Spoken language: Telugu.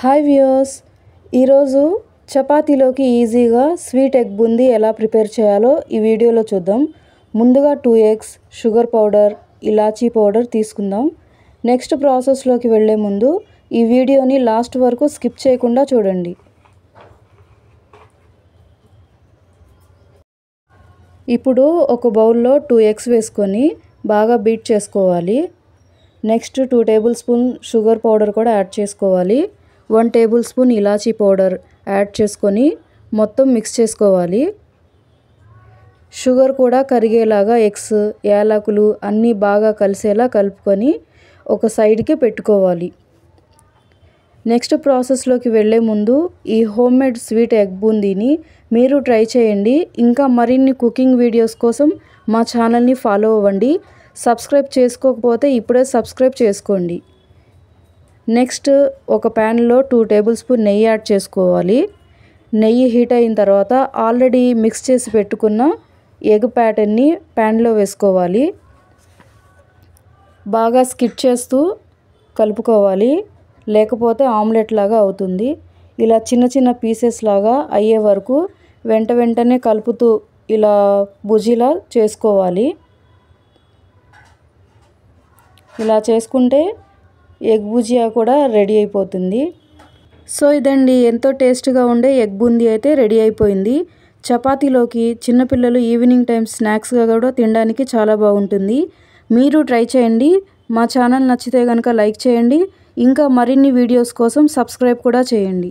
హాయ్ వ్యూయర్స్, ఈరోజు చపాతీలోకి ఈజీగా స్వీట్ ఎగ్ బూందీ ఎలా ప్రిపేర్ చేయాలో ఈ వీడియోలో చూద్దాం. ముందుగా 2 ఎగ్స్, షుగర్ పౌడర్, ఇలాచీ పౌడర్ తీసుకుందాం. నెక్స్ట్ ప్రాసెస్లోకి వెళ్ళే ముందు ఈ వీడియోని లాస్ట్ వరకు స్కిప్ చేయకుండా చూడండి. ఇప్పుడు ఒక బౌల్లో 2 ఎగ్స్ వేసుకొని బాగా బీట్ చేసుకోవాలి. Next 2 table spoon sugar powder కూడా యాడ్ చేసుకోవాలి. 1 టేబుల్ స్పూన్ ఇలాచీ పౌడర్ యాడ్ చేసుకొని మొత్తం మిక్స్ చేసుకోవాలి. షుగర్ కూడా కరిగేలాగా ఎగ్స్, యాలకులు అన్నీ బాగా కలిసేలా కలుపుకొని ఒక సైడ్కి పెట్టుకోవాలి. నెక్స్ట్ ప్రాసెస్లోకి వెళ్ళే ముందు ఈ హోమ్మేడ్ స్వీట్ ఎగ్ బూందీని మీరు ట్రై చేయండి. ఇంకా మరిన్ని కుకింగ్ వీడియోస్ కోసం మా ఛానల్ని ఫాలో అవ్వండి. సబ్స్క్రైబ్ చేసుకోకపోతే ఇప్పుడే సబ్స్క్రైబ్ చేసుకోండి. నెక్స్ట్ ఒక ప్యాన్లో 2 టేబుల్ స్పూన్ నెయ్యి యాడ్ చేసుకోవాలి. నెయ్యి హీట్ అయిన తర్వాత ఆల్రెడీ మిక్స్ చేసి పెట్టుకున్న ఎగ్ ప్యాటర్న్ని ప్యాన్లో వేసుకోవాలి. బాగా స్కిప్ చేస్తూ కలుపుకోవాలి, లేకపోతే ఆమ్లెట్ లాగా అవుతుంది. ఇలా చిన్న చిన్న పీసెస్ లాగా అయ్యే వరకు వెంటనే కలుపుతూ ఇలా బుజిలా చేసుకోవాలి. ఇలా చేసుకుంటే ఎగ్ బుజియా కూడా రెడీ అయిపోతుంది. సో ఇదండి, ఎంతో టేస్ట్గా ఉండే ఎగ్ బూందీ అయితే రెడీ అయిపోయింది. చపాతీలోకి చిన్నపిల్లలు ఈవినింగ్ టైం స్నాక్స్గా కూడా తినడానికి చాలా బాగుంటుంది. మీరు ట్రై చేయండి. మా ఛానల్ నచ్చితే కనుక లైక్ చేయండి. ఇంకా మరిన్ని వీడియోస్ కోసం సబ్స్క్రైబ్ కూడా చేయండి.